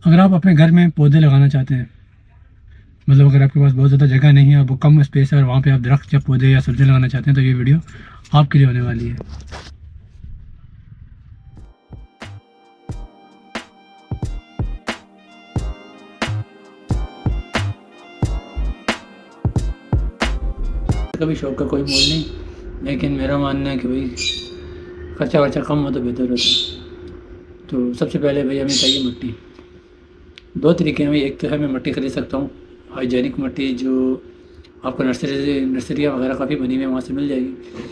अगर आप अपने घर में पौधे लगाना चाहते हैं, मतलब अगर आपके पास बहुत ज़्यादा जगह नहीं है और वो कम स्पेस है और वहाँ पे आप दरख्त या पौधे या सब्ज़ी लगाना चाहते हैं, तो ये वीडियो आपके लिए होने वाली है। कभी शौक का कोई मोल नहीं, लेकिन मेरा मानना है कि भाई खर्चा वर्चा कम हो तो बेहतर होता है। तो सबसे पहले भाई हमें चाहिए मिट्टी। दो तरीके हैं भाई, एक तो है मैं मिट्टी खरीद सकता हूँ, हाइजेनिक मिट्टी जो आपको नर्सरियाँ वगैरह काफ़ी बनी हुई है वहाँ से मिल जाएगी,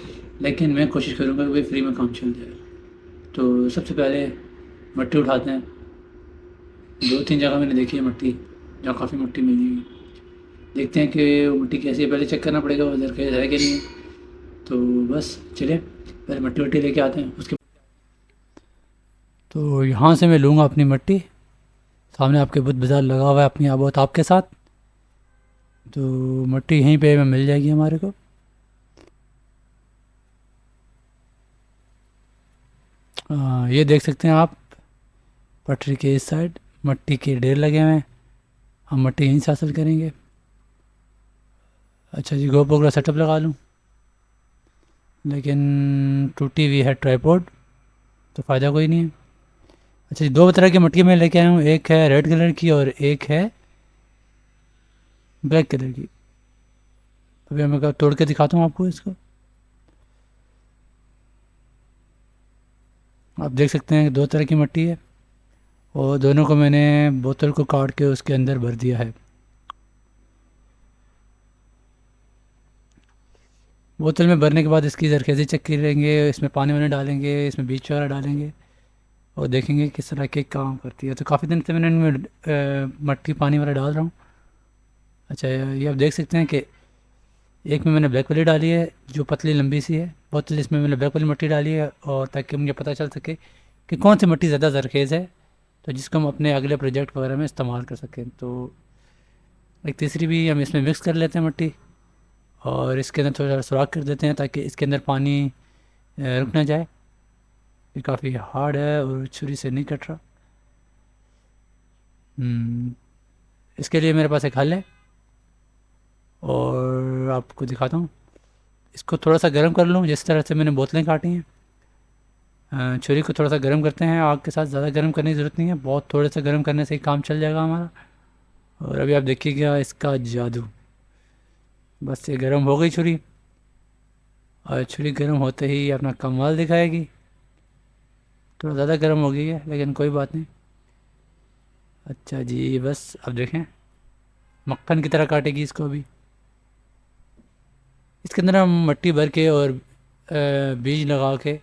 लेकिन मैं कोशिश करूँगा कि भाई फ्री में काम चल जाए। तो सबसे पहले मिट्टी उठाते हैं। दो तीन जगह मैंने देखी है मिट्टी, जहाँ काफ़ी मिट्टी मिली हुई है। देखते हैं कि वो मिट्टी कैसी है, पहले चेक करना पड़ेगा वो दरखेज़ है कि नहीं है। तो बस चलिए पहले मिट्टी वट्टी लेके आते हैं उसके। तो यहाँ से मैं लूँगा अपनी मिट्टी। सामने आपके बुद्ध बाज़ार लगा हुआ है अपनी आबोत आपके साथ। तो मिट्टी यहीं पे मिल जाएगी हमारे को। ये देख सकते हैं आप, पटरी के इस साइड मिट्टी के ढेर लगे हुए हैं। हम मिट्टी यहीं से हासिल करेंगे। अच्छा जी, गोप्रो का सेटअप लगा लूँ, लेकिन टूटी हुई है ट्राईपॉड, तो फ़ायदा कोई नहीं है। अच्छा जी, दो तरह की मिट्टी मैं लेके आया हूँ, एक है रेड कलर की और एक है ब्लैक कलर की। अभी मैं तोड़ के दिखाता हूँ आपको इसको। आप देख सकते हैं कि दो तरह की मिट्टी है और दोनों को मैंने बोतल को काट के उसके अंदर भर दिया है। बोतल में भरने के बाद इसकी जरखेज़ी चेक करेंगे, इसमें पानी वानी डालेंगे, इसमें बीज वगैरह डालेंगे और देखेंगे किस तरह के काम करती है। तो काफ़ी दिन से मैंने इनमें मट्टी पानी वाला डाल रहा हूँ। अच्छा, ये आप देख सकते हैं कि एक में मैंने ब्लैक वाली डाली है जो पतली लंबी सी है बोतल, इसमें मैंने ब्लैक वाली मिट्टी डाली है, और ताकि मुझे पता चल सके कि कौन सी मिट्टी ज़्यादा जरखेज़ है, तो जिसको हम अपने अगले प्रोजेक्ट वगैरह में इस्तेमाल कर सकें। तो एक तीसरी भी हम इसमें मिक्स कर लेते हैं मिट्टी, और इसके अंदर थोड़ा सुराख कर देते हैं ताकि इसके अंदर पानी रुक ना जाए। ये काफ़ी हार्ड है और छुरी से नहीं कट रहा। इसके लिए मेरे पास एक हल है और आपको दिखाता हूँ। इसको थोड़ा सा गर्म कर लूँ, जिस तरह से मैंने बोतलें काटी हैं। छुरी को थोड़ा सा गर्म करते हैं आग के साथ, ज़्यादा गर्म करने की ज़रूरत नहीं है, बहुत थोड़े से गर्म करने से ही काम चल जाएगा हमारा। और अभी आप देखिएगा इसका जादू। बस ये गर्म हो गई छुरी, और छुरी गर्म होते ही अपना कमाल दिखाएगी। थोड़ा ज़्यादा गर्म हो गई है लेकिन कोई बात नहीं। अच्छा जी, बस अब देखें, मक्खन की तरह काटेगी इसको। अभी इसके अंदर हम मिट्टी भर के और बीज लगा के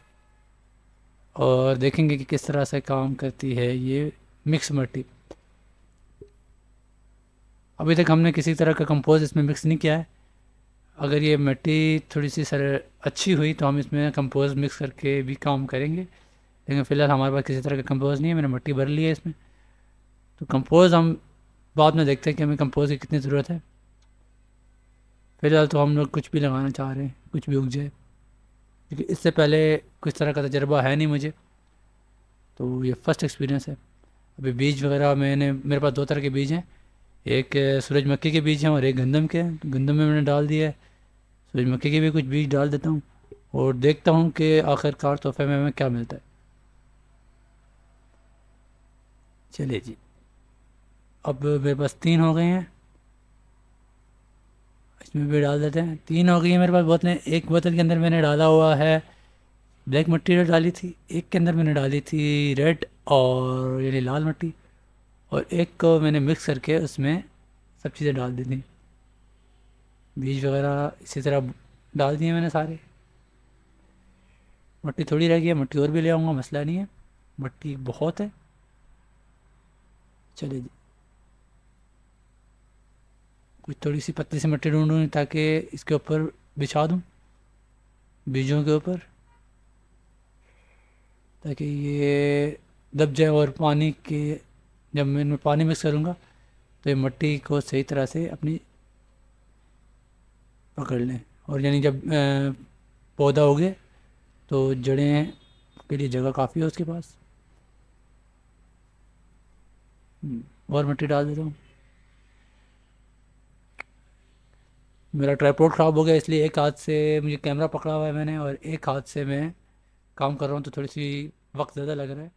और देखेंगे कि किस तरह से काम करती है ये मिक्स मिट्टी। अभी तक हमने किसी तरह का कंपोज इसमें मिक्स नहीं किया है। अगर ये मिट्टी थोड़ी सी सर अच्छी हुई तो हम इसमें कंपोज मिक्स करके भी काम करेंगे, लेकिन फ़िलहाल हमारे पास किसी तरह का कंपोज नहीं है। मैंने मिट्टी भर ली है इसमें, तो कंपोज हम बाद में देखते हैं कि हमें कंपोज की कितनी ज़रूरत है। फ़िलहाल तो हम लोग कुछ भी लगाना चाह रहे हैं, कुछ भी उग जाए, क्योंकि इससे पहले कुछ तरह का तजर्बा है नहीं मुझे, तो ये फर्स्ट एक्सपीरियंस है। अभी बीज वगैरह मेरे पास दो तरह के बीज हैं, एक सूरजमुखी के बीज हैं और एक गंदम के हैं। तो गंदम में मैंने डाल दिया है, सूरजमुखी के भी कुछ बीज डाल देता हूँ और देखता हूँ कि आखिरकार तोहफे में हमें क्या मिलता है। चलिए जी, अब मेरे पास तीन हो गए हैं, इसमें भी डाल देते हैं। तीन हो गई है मेरे पास बोतलें। एक बोतल के अंदर मैंने डाला हुआ है ब्लैक मटेरियल डाली थी, एक के अंदर मैंने डाली थी रेड और यानी लाल मिट्टी, और एक को मैंने मिक्स करके उसमें सब चीज़ें डाल दी थी, बीज वगैरह इसी तरह डाल दिए मैंने सारे। मिट्टी थोड़ी रह गई है, मिट्टी और भी ले आऊँगा, मसला नहीं है, मिट्टी बहुत है। चलिए जी, कुछ थोड़ी सी पतली सी मिट्टी ढूंढूँ ताकि इसके ऊपर बिछा दूँ, बीजों के ऊपर, ताकि ये दब जाए और पानी के, जब मैं इनमें पानी मिक्स करूँगा तो ये मिट्टी को सही तरह से अपनी पकड़ लें, और यानी जब पौधा उगे तो जड़ें के लिए जगह काफ़ी है उसके पास। और मिट्टी डाल देता हूँ। मेरा ट्राइपॉड ख़राब हो गया, इसलिए एक हाथ से मुझे कैमरा पकड़ा हुआ है मैंने, और एक हाथ से मैं काम कर रहा हूँ, तो थोड़ी सी वक्त ज़्यादा लग रहा है।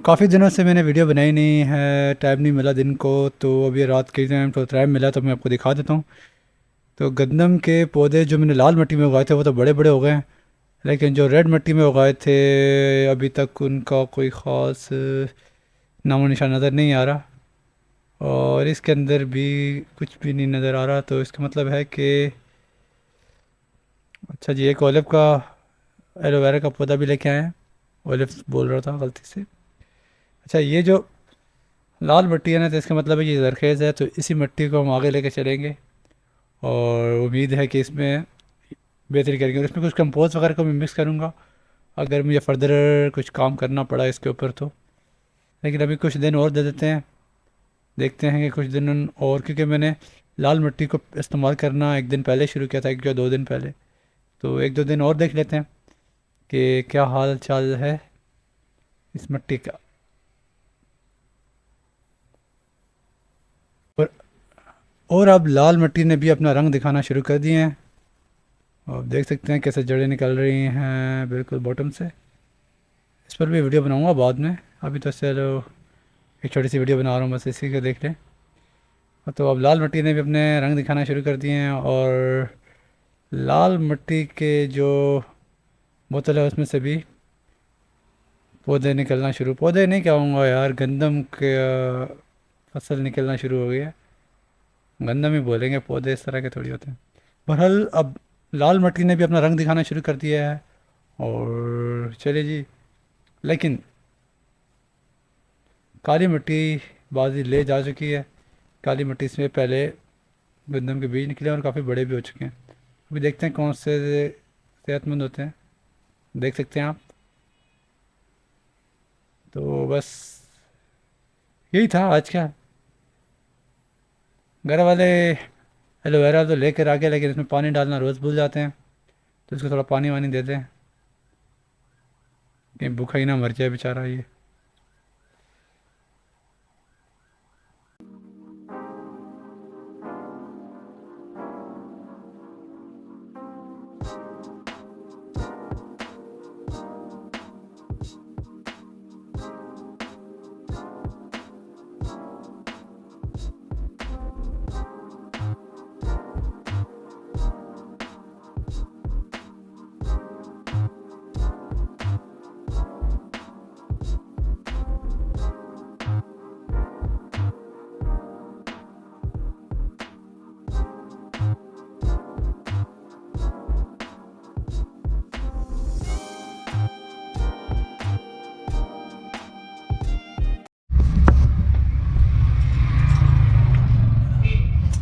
काफ़ी दिनों से मैंने वीडियो बनाई नहीं है, टाइम नहीं मिला दिन को, तो अभी रात के टाइम तो टाइम मिला, तो मैं आपको दिखा देता हूँ। तो गंदम के पौधे जो मैंने लाल मिट्टी में उगाए थे वो तो बड़े बड़े हो गए हैं, लेकिन जो रेड मिट्टी में उगाए थे अभी तक उनका कोई ख़ास नामो निशान नज़र नहीं आ रहा, और इसके अंदर भी कुछ भी नहीं नज़र आ रहा। तो इसका मतलब है कि अच्छा जी, एक ओलिव का एलोवेरा का पौधा भी लेके आए हैं। ओलिव बोल रहा था गलती से। अच्छा, ये जो लाल मिट्टी है ना, तो इसका मतलब है ये ज़रखेज़ है, तो इसी मिट्टी को हम आगे लेके चलेंगे, और उम्मीद है कि इसमें बेहतरी करेंगे, और इसमें कुछ कंपोस्ट वगैरह को मैं मिक्स करूँगा अगर मुझे फर्दर कुछ काम करना पड़ा इसके ऊपर तो। लेकिन अभी कुछ दिन और दे देते हैं, देखते हैं कि कुछ दिन और, क्योंकि मैंने लाल मिट्टी को इस्तेमाल करना एक दिन पहले शुरू किया था, एक या 2 दिन पहले, तो 1-2 दिन और देख लेते हैं कि क्या हाल चाल है इस मिट्टी का। और और अब लाल मिट्टी ने भी अपना रंग दिखाना शुरू कर दिए हैं, और देख सकते हैं कैसे जड़ें निकल रही हैं बिल्कुल बॉटम से। इस पर भी वीडियो बनाऊंगा बाद में, अभी तो चलो एक छोटी सी वीडियो बना रहा हूँ, बस इसी को देख लें। तो अब लाल मिट्टी ने भी अपने रंग दिखाना शुरू कर दिए हैं, और लाल मिट्टी के जो बोतल है उसमें से भी पौधे निकलना शुरू, पौधे नहीं कहूँगा यार, गंदम के फसल निकलना शुरू हो गई है। गंदम ही बोलेंगे, पौधे इस तरह के थोड़ी होते हैं। बहरहाल अब लाल मिट्टी ने भी अपना रंग दिखाना शुरू कर दिया है, और चलिए जी। लेकिन काली मिट्टी बाजी ले जा चुकी है। काली मिट्टी से पहले गंदम के बीज निकले और काफ़ी बड़े भी हो चुके हैं। अभी देखते हैं कौन से सेहतमंद होते हैं, देख सकते हैं आप। तो बस यही था आज का। घर वाले एलोवेरा तो लेकर आ गए, लेकिन इसमें पानी डालना रोज़ भूल जाते हैं, तो इसको थोड़ा पानी वानी देते हैं, कहीं भूखा ही ना मर जाए बेचारा ये।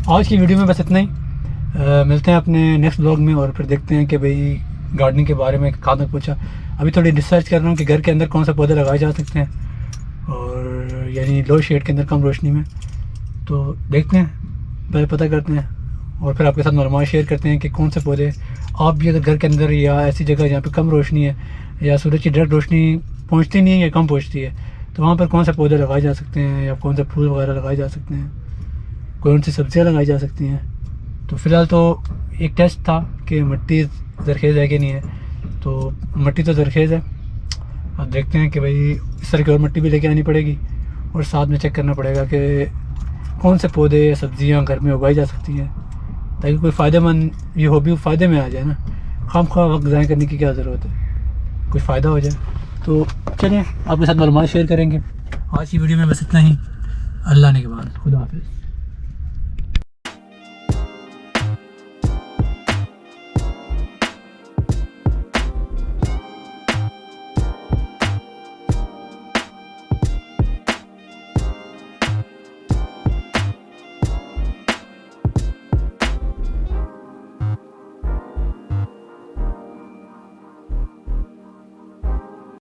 आज की वीडियो में बस इतना ही। मिलते हैं अपने नेक्स्ट ब्लॉग में, और फिर देखते हैं कि भाई गार्डनिंग के बारे में कहाँ तक पूछा। अभी थोड़ी रिसर्च कर रहा हूँ कि घर के अंदर कौन से पौधे लगाए जा सकते हैं, और यानी लो शेड के अंदर, कम रोशनी में। तो देखते हैं, पहले पता करते हैं, और फिर आपके साथ मालूमात शेयर करते हैं कि कौन से पौधे आप भी अगर घर के अंदर या ऐसी जगह जहाँ पे कम रोशनी है, या सूरज की डायरेक्ट रोशनी पहुँचती नहीं है या कम पहुँचती है, तो वहाँ पर कौन से पौधे लगाए जा सकते हैं, या कौन से फूल वगैरह लगाए जा सकते हैं, कौन सी सब्जियाँ लगाई जा सकती हैं। तो फ़िलहाल तो एक टेस्ट था कि मिट्टी ज़रखेज़ है कि नहीं है, तो मिट्टी तो ज़रखेज़ है। अब देखते हैं कि भाई इस तरह की और मिट्टी भी लेके आनी पड़ेगी और साथ में चेक करना पड़ेगा कि कौन से पौधे सब्जियां घर में उगाई जा सकती हैं, ताकि कोई फ़ायदेमंद ये हॉबी फ़ायदे में आ जाए ना। खामख्वाह वक्त ज़ाया करने की क्या ज़रूरत है, कोई फ़ायदा हो जाए। तो चलिए आपके साथ मालूमात शेयर करेंगे। आज की वीडियो में बस इतना ही। अल्लाह ने के बाद खुदा हाफिज़।